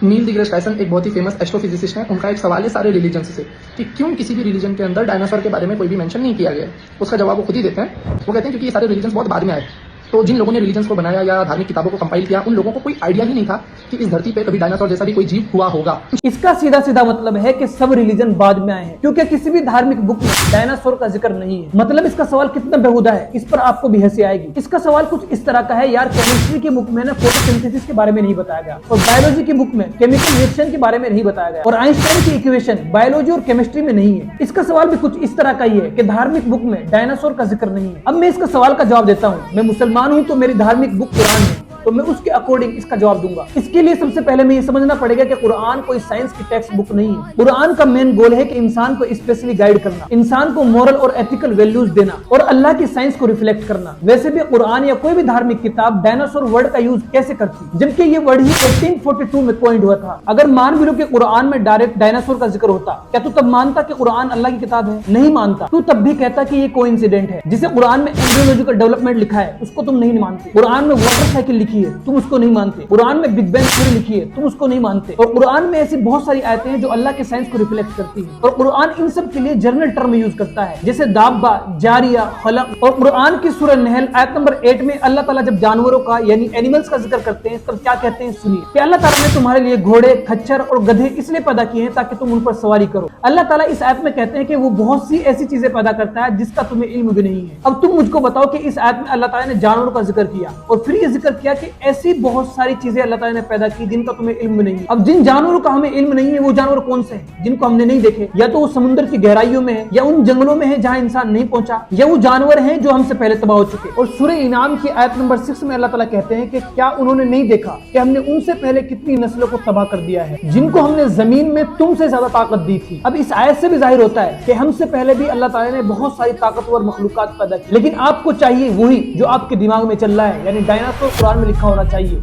नील digress Tyson एक बहुत ही famous astrophysicist हैं। उनका एक सवाल है सारे रिलीजन्स से कि क्यों किसी भी रिलीजन के अंदर डायनासोर के बारे में कोई भी मेंशन नहीं किया गया। उसका जवाब वो खुद ही देते हैं। वो कहते हैं क्योंकि ये सारे रिलीजन्स बहुत बाद में आए, तो जिन लोगों ने रिलीजन्स को बनाया या धार्मिक किताबों को कंपाइल किया, उन लोगों को कोई आइडिया ही नहीं था कि इस धरती पे कभी डायनासोर जैसा भी कोई जीव हुआ होगा। इसका सीधा सीधा मतलब है कि सब रिलीजन बाद में आए हैं, क्योंकि किसी भी धार्मिक बुक में डायनासोर का जिक्र नहीं है। मतलब इसका सवाल कितना बेहुदा है, इस पर आपको भी हंसी आएगी। इसका सवाल कुछ इस तरह का है, यार केमिस्ट्री की बुक में ना फोटोसिंथेसिस के बारे में नहीं बताया गया, और बायोलॉजी की बुक में केमिकल रिएक्शन के बारे में नहीं बताया गया, और आइंस्टाइन की इक्वेशन बायोलॉजी और केमिस्ट्री में नहीं है। इसका सवाल भी कुछ इस तरह का ही है कि धार्मिक बुक में डायनासोर का जिक्र नहीं है। अब मैं इसका सवाल का जवाब देता हूँ। मैं मुसलमान हूँ तो मेरी धार्मिक बुक कुरान है, तो मैं उसके अकॉर्डिंग इसका जवाब दूंगा। इसके लिए सबसे पहले मैं ये समझना पड़ेगा कि कुरान कोई साइंस की टेक्स्ट बुक नहीं है। कुरान का मेन गोल है कि इंसान को स्पेशली गाइड करना, इंसान को मोरल और एथिकल वैल्यूज देना और अल्लाह की साइंस को रिफ्लेक्ट करना। वैसे भी कुरान या कोई भी धार्मिक किताब डायनासोर वर्ड का यूज कैसे करती, जबकि ये वर्ड ही 1842 में कॉइंड हुआ था। अगर मान भी लो कि कुरान में डायरेक्ट डायनासोर का जिक्र होता, क्या तू तब मानता कि कुरान अल्लाह की किताब है? नहीं मानता। तू तब भी कहता कि ये कोइंसिडेंट है। जिसे कुरान में एम्ब्रियोलॉजिकल डेवलपमेंट लिखा है उसको तुम नहीं मानते। कुरान में वाटर साइकिल लिखी है, तुम उसको नहीं मानते। कुरान में बिग बैंग थ्योरी लिखी है, तुम उसको नहीं मानते। और कुरान में ऐसी बहुत सारी आयतें हैं जो अल्लाह के साइंस को रिफ्लेक्ट करती हैं, और कुरान इन सब के लिए जनरल टर्म यूज करता है, जैसे दाब्बा, जारिया, खलक। और कुरान की सूरह नहल आयत नंबर 8 में अल्लाह ताला जब जानवरों का यानी एनिमल्स का जिक्र करते हैं तब क्या कहते हैं, सुनिए कि अल्लाह ताला ने तुम्हारे लिए घोड़े, खच्चर और गधे इसलिए पैदा किए हैं ताकि तुम उन पर सवारी करो। अल्लाह ताला इस आयत में कहते हैं कि वो बहुत सी ऐसी चीजें पैदा करता है जिसका तुम्हें इल्म भी नहीं है। अब तुम मुझको बताओ कि इस आयत में अल्लाह ताला ने जानवरों का जिक्र किया और फिर ये जिक्र किया कि ऐसी बहुत सारी चीजें अल्लाह ताला ने पैदा की जिनका तुम्हें इल्म नहीं है। अब जिन जानवरों का हमें इल्म नहीं है वो जानवर कौन से हैं जिनको हमने नहीं देखे? या तो वो समुद्र की गहराइयों में है, या उन जंगलों में है जहां इंसान नहीं पहुंचा, या वो जानवर हैं जो हमसे पहले तबाह हो चुके। और सूरह इनाम की आयत नंबर 6 में अल्लाह ताला कहते हैं कि क्या उन्होंने नहीं देखा कि हमने उनसे पहले कितनी नस्लों को तबाह कर दिया है जिनको हमने जमीन में तुमसे ज्यादा ताकत दी थी। अब इस आयत से भी जाहिर होता है कि हमसे पहले भी अल्लाह ताला ने बहुत सारी ताकतवर मखलूकात पैदा की, लेकिन आपको चाहिए वही जो आपके दिमाग में चल रहा है, यानी डायनासोर कुरान में लिखा होना चाहिए।